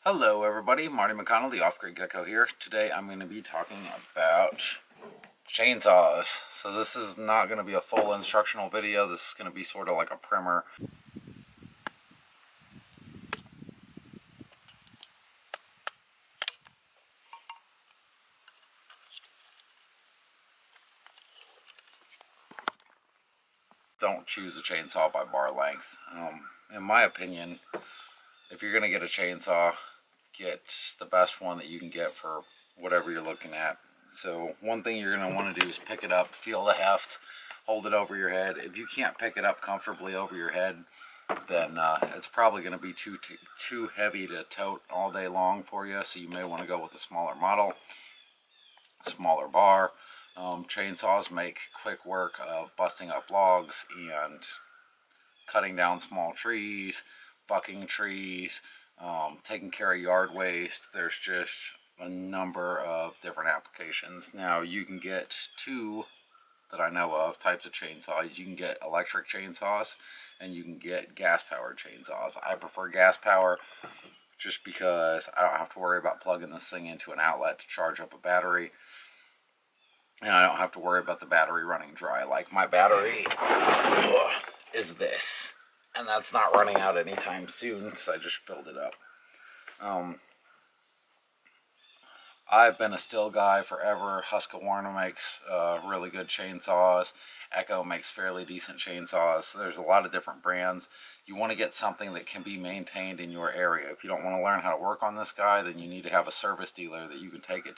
Hello everybody, Marty McConnell, the Off-Grid Gecko here. Today I'm going to be talking about chainsaws. So this is not going to be a full instructional video, this is going to be sort of like a primer. Don't choose a chainsaw by bar length. In my opinion, if you're going to get a chainsaw, get the best one that you can get for whatever you're looking at. So one thing you're going to want to do is pick it up, feel the heft, hold it over your head. If you can't pick it up comfortably over your head, then it's probably going to be too heavy to tote all day long for you. So you may want to go with a smaller model, smaller bar. Chainsaws make quick work of busting up logs and cutting down small trees, bucking trees, taking care of yard waste. There's just a number of different applications. Now you can get two that I know of types of chainsaws. You can get electric chainsaws and you can get gas powered chainsaws. I prefer gas power just because I don't have to worry about plugging this thing into an outlet to charge up a battery, and I don't have to worry about the battery running dry. Like my battery is this, and that's not running out anytime soon because I just filled it up. I've been a Stihl guy forever. Husqvarna makes really good chainsaws. Echo makes fairly decent chainsaws. There's a lot of different brands. You want to get something that can be maintained in your area. If you don't want to learn how to work on this guy, then you need to have a service dealer that you can take it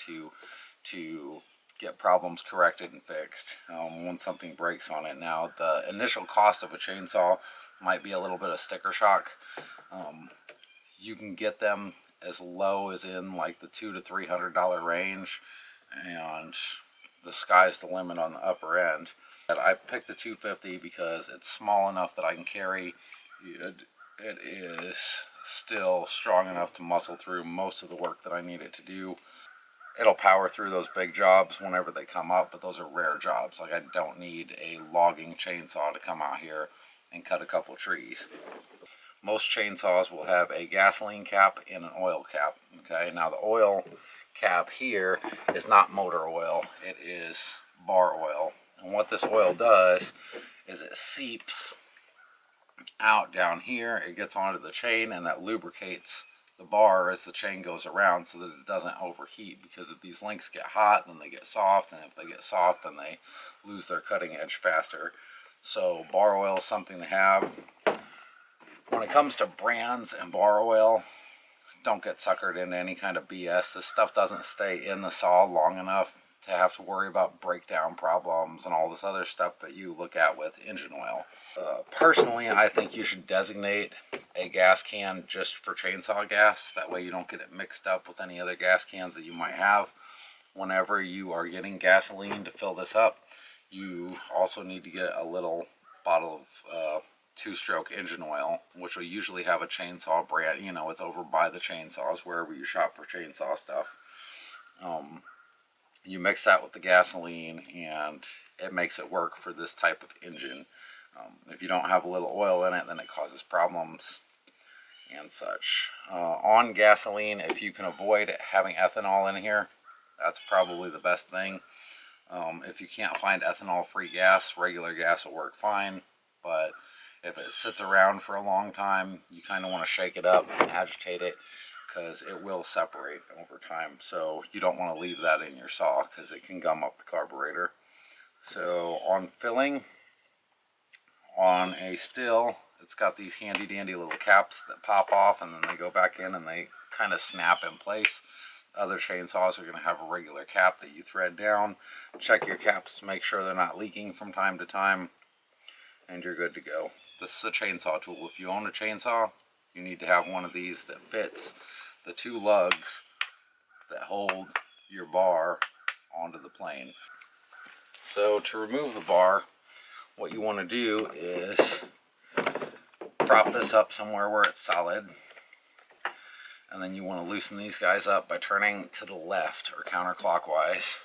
to get problems corrected and fixed when something breaks on it. Now, the initial cost of a chainsaw might be a little bit of sticker shock. You can get them as low as in like the $200 to $300 range, and the sky's the limit on the upper end. But I picked the 250 because it's small enough that I can carry. It is still strong enough to muscle through most of the work that I need it to do. It'll power through those big jobs whenever they come up, but those are rare jobs. Like I don't need a logging chainsaw to come out here and cut a couple trees. Most chainsaws will have a gasoline cap and an oil cap. Okay, now the oil cap here is not motor oil, it is bar oil. And what this oil does is it seeps out down here, it gets onto the chain, and that lubricates the bar as the chain goes around so that it doesn't overheat, because if these links get hot, then they get soft, and if they get soft, then they lose their cutting edge faster. So bar oil is something to have. When it comes to brands and bar oil, don't get suckered into any kind of BS. This stuff doesn't stay in the saw long enough to have to worry about breakdown problems and all this other stuff that you look at with engine oil. Personally, I think you should designate a gas can just for chainsaw gas. That way you don't get it mixed up with any other gas cans that you might have. Whenever you are getting gasoline to fill this up, you also need to get a little bottle of two-stroke engine oil, which will usually have a chainsaw brand. You know, it's over by the chainsaws wherever you shop for chainsaw stuff. You mix that with the gasoline and it makes it work for this type of engine. If you don't have a little oil in it, then it causes problems and such. On gasoline, if you can avoid having ethanol in here, that's probably the best thing. If you can't find ethanol-free gas, regular gas will work fine, but if it sits around for a long time, you kind of want to shake it up and agitate it, because it will separate over time. So you don't want to leave that in your saw because it can gum up the carburetor. So on filling, on a Stihl, it's got these handy dandy little caps that pop off and then they go back in and they kind of snap in place. Other chainsaws are going to have a regular cap that you thread down. Check your caps to make sure they're not leaking from time to time, and you're good to go. This is a chainsaw tool. If you own a chainsaw, you need to have one of these that fits the two lugs that hold your bar onto the plane. So to remove the bar, what you want to do is prop this up somewhere where it's solid, and then you want to loosen these guys up by turning to the left or counterclockwise.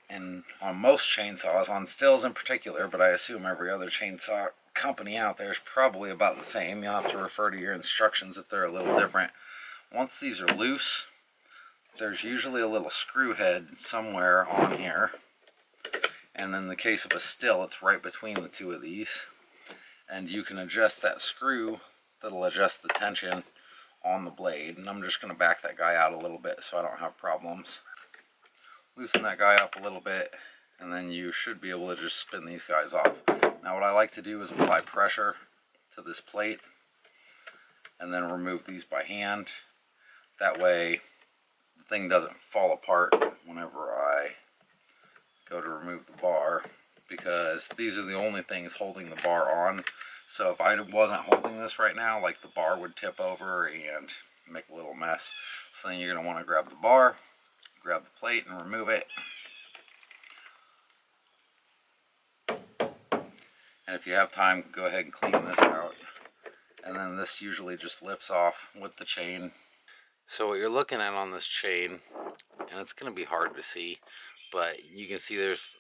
And on most chainsaws, on Stihls in particular, but I assume every other chainsaw company out there is probably about the same. You'll have to refer to your instructions if they're a little different. Once these are loose, there's usually a little screw head somewhere on here. And in the case of a still, it's right between the two of these. And you can adjust that screw that'll adjust the tension on the blade. And I'm just going to back that guy out a little bit so I don't have problems. Loosen that guy up a little bit, and then you should be able to just spin these guys off. Now what I like to do is apply pressure to this plate and then remove these by hand. That way the thing doesn't fall apart whenever I go to remove the bar, because these are the only things holding the bar on. So if I wasn't holding this right now, like, the bar would tip over and make a little mess. So then you're going to want to grab the bar, grab the plate, and remove it. And if you have time, go ahead and clean this out. And then this usually just lifts off with the chain. So what you're looking at on this chain, and it's going to be hard to see, but you can see there's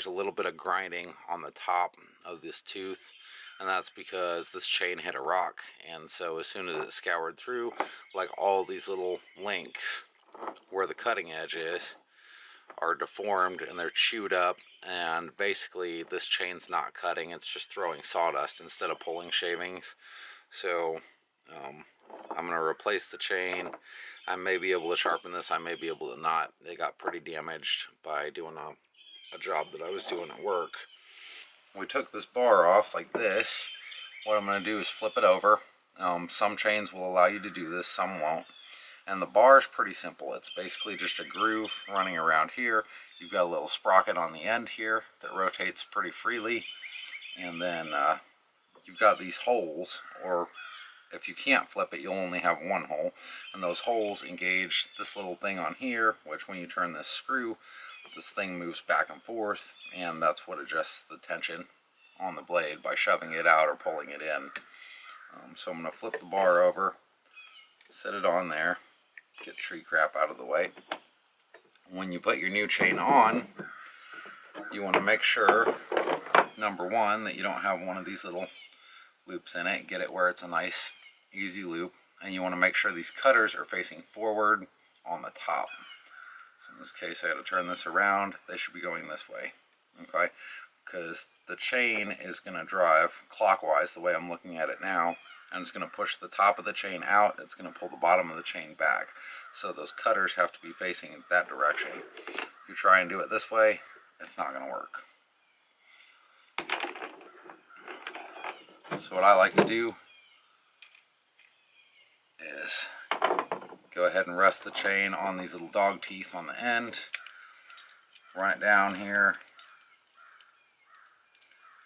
a little bit of grinding on the top of this tooth, and that's because this chain hit a rock. And so as soon as it scoured through, like, all these little links where the cutting edge is are deformed and they're chewed up, and basically this chain's not cutting, it's just throwing sawdust instead of pulling shavings. So I'm going to replace the chain. I may be able to sharpen this, I may be able to not. It got pretty damaged by doing a job that I was doing at work. We took this bar off like this. What I'm going to do is flip it over. Some chains will allow you to do this, some won't. And the bar is pretty simple. It's basically just a groove running around here. You've got a little sprocket on the end here that rotates pretty freely. And then you've got these holes, or if you can't flip it, you'll only have one hole. And those holes engage this little thing on here, which when you turn this screw, this thing moves back and forth, and that's what adjusts the tension on the blade by shoving it out or pulling it in. So I'm going to flip the bar over, set it on there, get tree crap out of the way. When you put your new chain on, you want to make sure, number one, that you don't have one of these little loops in it. Get it where it's a nice, easy loop. And you want to make sure these cutters are facing forward on the top. So in this case, I got to turn this around. They should be going this way, okay? Because the chain is going to drive clockwise the way I'm looking at it now, and it's going to push the top of the chain out. It's going to pull the bottom of the chain back. So those cutters have to be facing in that direction. If you try and do it this way, it's not going to work. So what I like to do is go ahead and rest the chain on these little dog teeth on the end. Run it down here.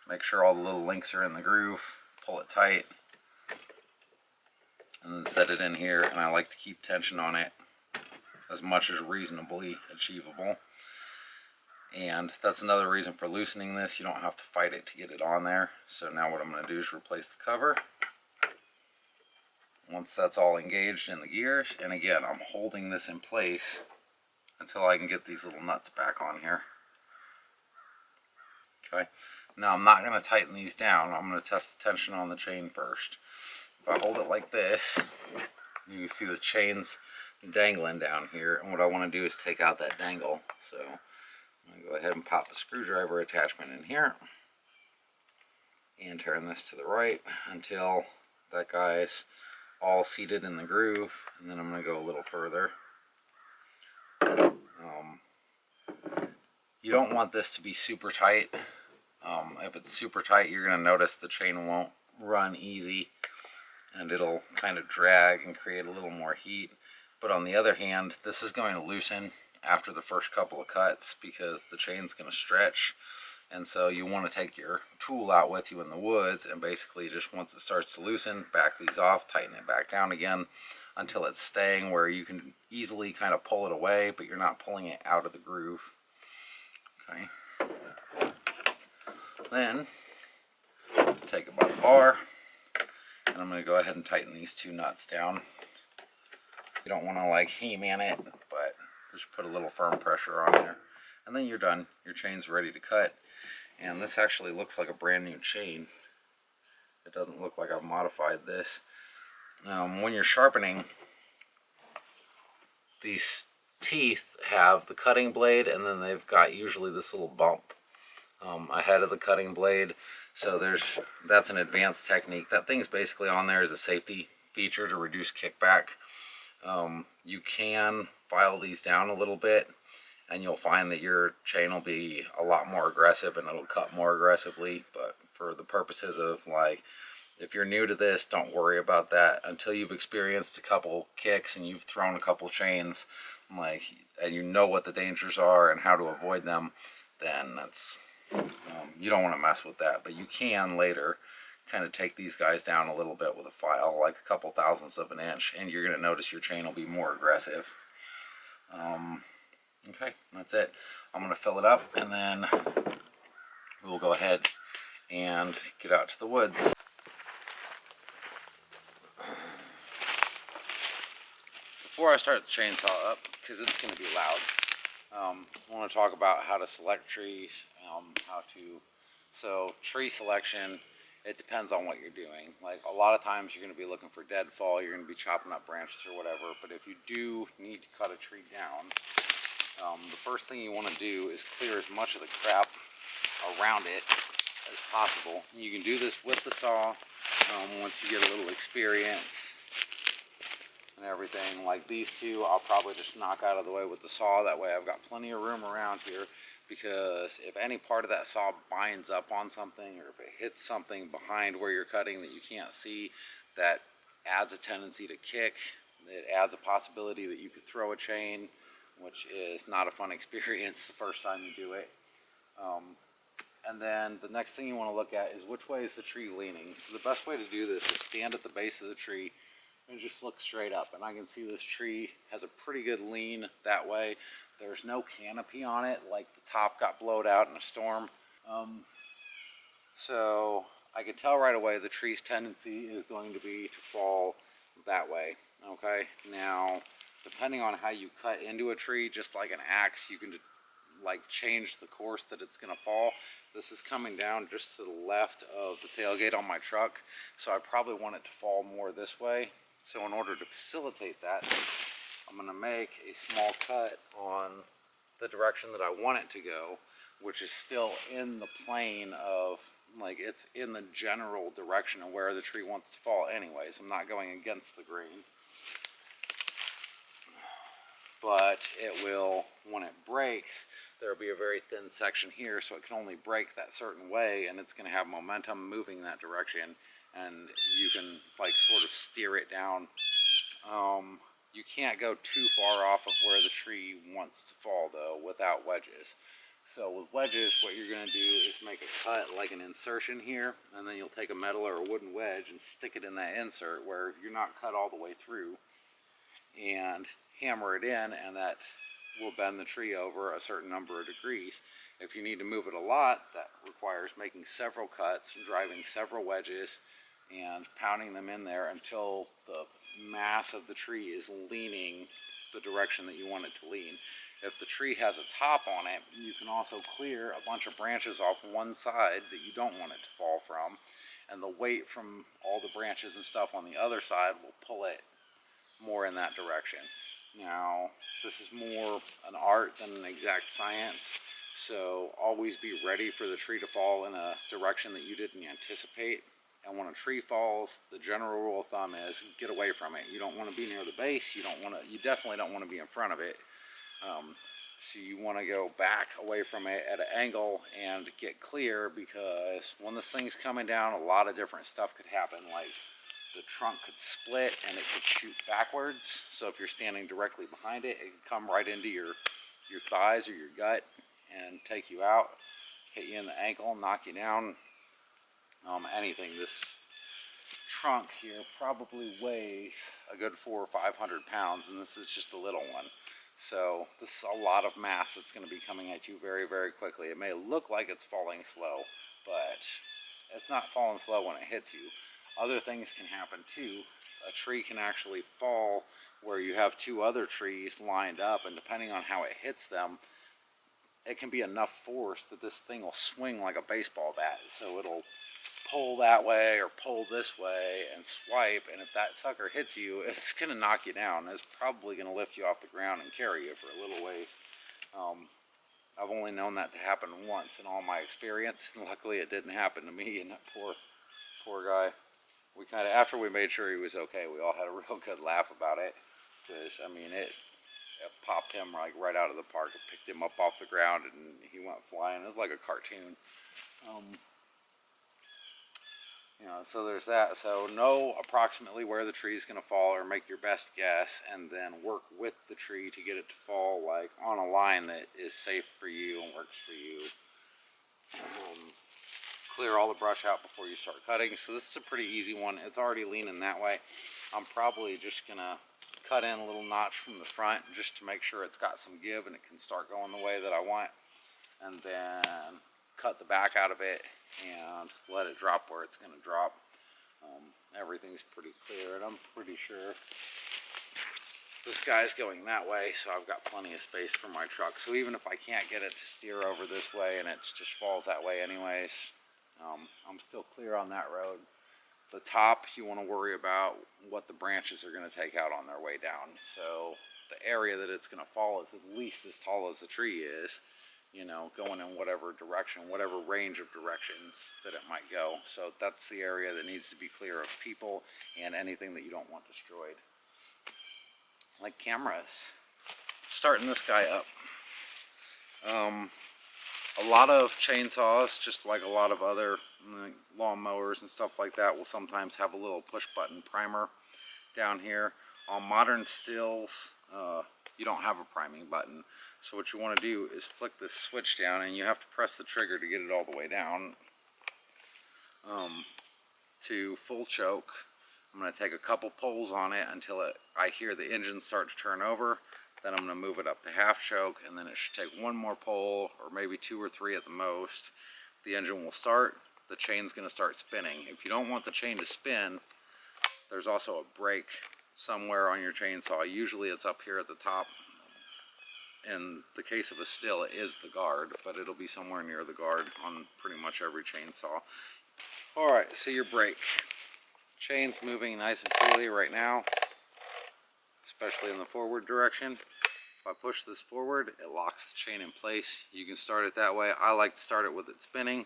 Make sure all the little links are in the groove. Pull it tight. And then set it in here. And I like to keep tension on it as much as reasonably achievable. And that's another reason for loosening this. You don't have to fight it to get it on there. So now what I'm going to do is replace the cover. Once that's all engaged in the gears, and again, I'm holding this in place until I can get these little nuts back on here. Okay, now I'm not going to tighten these down. I'm going to test the tension on the chain first. If I hold it like this, you can see the chain's dangling down here, and what I want to do is take out that dangle. So I'm going to go ahead and pop the screwdriver attachment in here and turn this to the right until that guy's all seated in the groove, and then I'm going to go a little further. You don't want this to be super tight. If it's super tight, you're going to notice the chain won't run easy, and it'll kind of drag and create a little more heat. But on the other hand, this is going to loosen after the first couple of cuts because the chain's going to stretch. And so you want to take your tool out with you in the woods and basically just once it starts to loosen, back these off, tighten it back down again until it's staying where you can easily kind of pull it away, but you're not pulling it out of the groove. Okay. Then take it by the bar, and I'm going to go ahead and tighten these two nuts down. You don't want to like he-man it, but just put a little firm pressure on there. And then you're done. Your chain's ready to cut. And this actually looks like a brand new chain. It doesn't look like I've modified this. When you're sharpening, these teeth have the cutting blade, and then they've got usually this little bump ahead of the cutting blade. So that's an advanced technique. That thing's basically on there as a safety feature to reduce kickback. You can file these down a little bit, and you'll find that your chain will be a lot more aggressive and it'll cut more aggressively. But for the purposes of, like, if you're new to this, don't worry about that until you've experienced a couple kicks and you've thrown a couple chains, like, and you know what the dangers are and how to avoid them. Then that's you don't want to mess with that. But you can later kind of take these guys down a little bit with a file, like a couple thousandths of an inch, and you're going to notice your chain will be more aggressive. Okay, that's it. I'm going to fill it up, and then we'll go ahead and get out to the woods. Before I start the chainsaw up, because it's going to be loud, I want to talk about how to select trees, so tree selection, it depends on what you're doing. Like, a lot of times you're going to be looking for deadfall, you're going to be chopping up branches or whatever, but if you do need to cut a tree down, the first thing you want to do is clear as much of the crap around it as possible. You can do this with the saw once you get a little experience and everything. Like these two, I'll probably just knock out of the way with the saw. That way I've got plenty of room around here, because if any part of that saw binds up on something, or if it hits something behind where you're cutting that you can't see, that adds a tendency to kick. It adds a possibility that you could throw a chain, which is not a fun experience the first time you do it. And then the next thing you want to look at is which way is the tree leaning. So the best way to do this is stand at the base of the tree and just look straight up. And I can see this tree has a pretty good lean that way. There's no canopy on it, like the top got blowed out in a storm. So I can tell right away the tree's tendency is going to be to fall that way. Okay, now depending on how you cut into a tree, just like an axe, you can like change the course that it's going to fall. This is coming down just to the left of the tailgate on my truck, so I probably want it to fall more this way. So in order to facilitate that, I'm going to make a small cut on the direction that I want it to go, which is still in the plane of, like, it's in the general direction of where the tree wants to fall anyways. I'm not going against the grain. But it will, when it breaks, there will be a very thin section here, so it can only break that certain way, and it's going to have momentum moving that direction, and you can, like, sort of steer it down. You can't go too far off of where the tree wants to fall, though, without wedges. So with wedges, what you're going to do is make a cut, like an insertion here, and then you'll take a metal or a wooden wedge and stick it in that insert where you're not cut all the way through, and hammer it in, and that will bend the tree over a certain number of degrees. If you need to move it a lot, that requires making several cuts, driving several wedges, and pounding them in there until the mass of the tree is leaning the direction that you want it to lean. If the tree has a top on it, you can also clear a bunch of branches off one side that you don't want it to fall from, and the weight from all the branches and stuff on the other side will pull it more in that direction. Now, this is more an art than an exact science, so always be ready for the tree to fall in a direction that you didn't anticipate. And when a tree falls, the general rule of thumb is get away from it. You don't want to be near the base. You definitely don't want to be in front of it. So you want to go back away from it at an angle and get clear, because when this thing's coming down, a lot of different stuff could happen. Like, the trunk could split and it could shoot backwards. So if you're standing directly behind it, it could come right into your thighs or your gut and take you out, hit you in the ankle, knock you down, anything. This trunk here probably weighs a good 400 or 500 pounds, and this is just a little one. So this is a lot of mass that's going to be coming at you very, very quickly. It may look like it's falling slow, but it's not falling slow when it hits you. Other things can happen too. A tree can actually fall where you have two other trees lined up, and depending on how it hits them, it can be enough force that this thing will swing like a baseball bat. So it'll pull that way or pull this way and swipe, and if that sucker hits you, it's going to knock you down. It's probably going to lift you off the ground and carry you for a little ways. I've only known that to happen once in all my experience, and luckily it didn't happen to me and that poor guy. We kind of, after we made sure he was okay, we all had a real good laugh about it, because I mean it popped him like right out of the park. It picked him up off the ground and he went flying. It was like a cartoon. You know, so there's that. So know approximately where the tree is going to fall, or make your best guess, and then work with the tree to get it to fall like on a line that is safe for you and works for you. Clear all the brush out before you start cutting. So this is a pretty easy one. It's already leaning that way. I'm probably just going to cut in a little notch from the front just to make sure it's got some give and it can start going the way that I want, and then cut the back out of it and let it drop where it's going to drop. Everything's pretty clear, and I'm pretty sure this guy's going that way, so I've got plenty of space for my truck. So even if I can't get it to steer over this way and it just falls that way anyways, I'm still clear on that road. The top, you want to worry about what the branches are going to take out on their way down. So the area that it's going to fall is at least as tall as the tree is, you know, going in whatever direction, whatever range of directions that it might go. So that's the area that needs to be clear of people and anything that you don't want destroyed. Like cameras. Starting this guy up. A lot of chainsaws, just like a lot of other lawn mowers and stuff like that, will sometimes have a little push button primer down here. On modern stills, you don't have a priming button. So what you want to do is flick this switch down, and you have to press the trigger to get it all the way down to full choke. I'm going to take a couple pulls on it until I hear the engine start to turn over. Then I'm going to move it up to half choke, and then it should take one more pull, or maybe 2 or 3 at the most. The engine will start, the chain's going to start spinning. If you don't want the chain to spin, there's also a brake somewhere on your chainsaw. Usually it's up here at the top. In the case of a still, it is the guard, but it'll be somewhere near the guard on pretty much every chainsaw. Alright, so your brake. Chain's moving nice and freely right now, especially in the forward direction. If I push this forward, it locks the chain in place. You can start it that way. I like to start it with it spinning,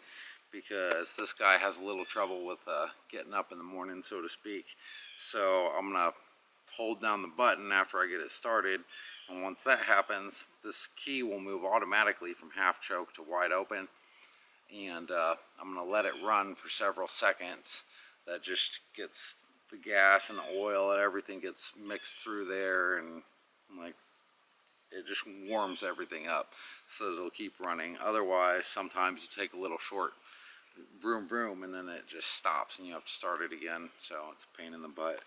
because this guy has a little trouble with getting up in the morning, so to speak. So I'm going to hold down the button after I get it started, and once that happens, this key will move automatically from half choke to wide open, and I'm going to let it run for several seconds. That just gets the gas and the oil and everything gets mixed through there, and like it just warms everything up so that it'll keep running. Otherwise, sometimes you take a little short vroom vroom and then it just stops and you have to start it again, so it's a pain in the butt.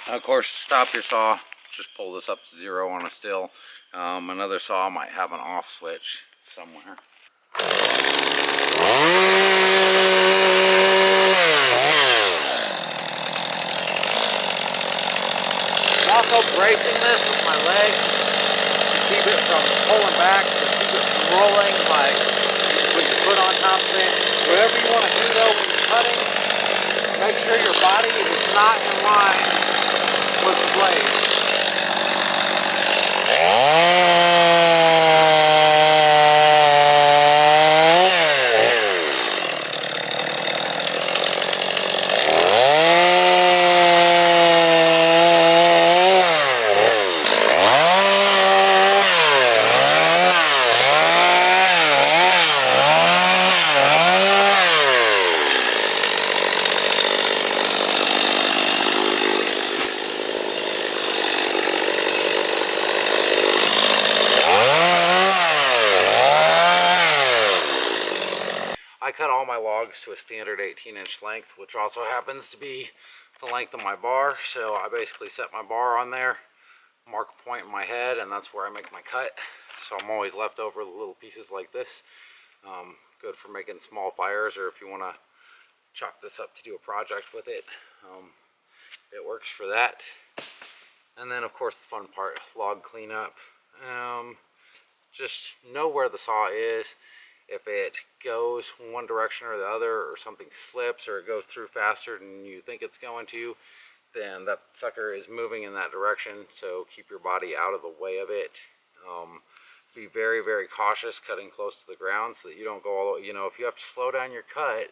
Of course, to stop your saw, just pull this up to 0 on a still. Another saw might have an off switch somewhere. I'm also bracing this with my leg to keep it from pulling back, to keep it from rolling, like you can put your foot on top of it. Whatever you want to do though when you're cutting, make sure your body is not in line with the blade. I cut all my logs to a standard 18-inch length, which also happens to be the length of my bar. So I basically set my bar on there, mark a point in my head, and that's where I make my cut. So I'm always left over little pieces like this. Good for making small fires, or if you want to chop this up to do a project with it, it works for that. And then of course the fun part, log cleanup. Just know where the saw is. If it goes one direction or the other, or something slips, or it goes through faster than you think it's going to, then that sucker is moving in that direction. So keep your body out of the way of it. Be very, very cautious cutting close to the ground so that you don't go all the way. You know, if you have to slow down your cut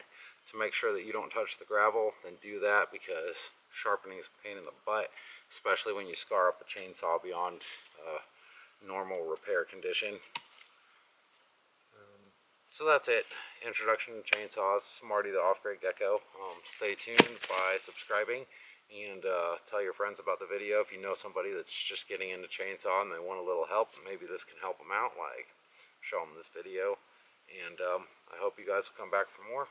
to make sure that you don't touch the gravel, then do that, because sharpening is a pain in the butt, especially when you scar up a chainsaw beyond normal repair condition. So that's it. Introduction to chainsaws. Marty the Off-Grid Gecko. Stay tuned by subscribing, and tell your friends about the video. If you know somebody that's just getting into chainsaw and they want a little help, maybe this can help them out. Like, show them this video. And I hope you guys will come back for more.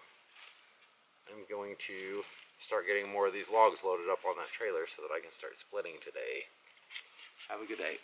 I'm going to start getting more of these logs loaded up on that trailer so that I can start splitting today. Have a good day.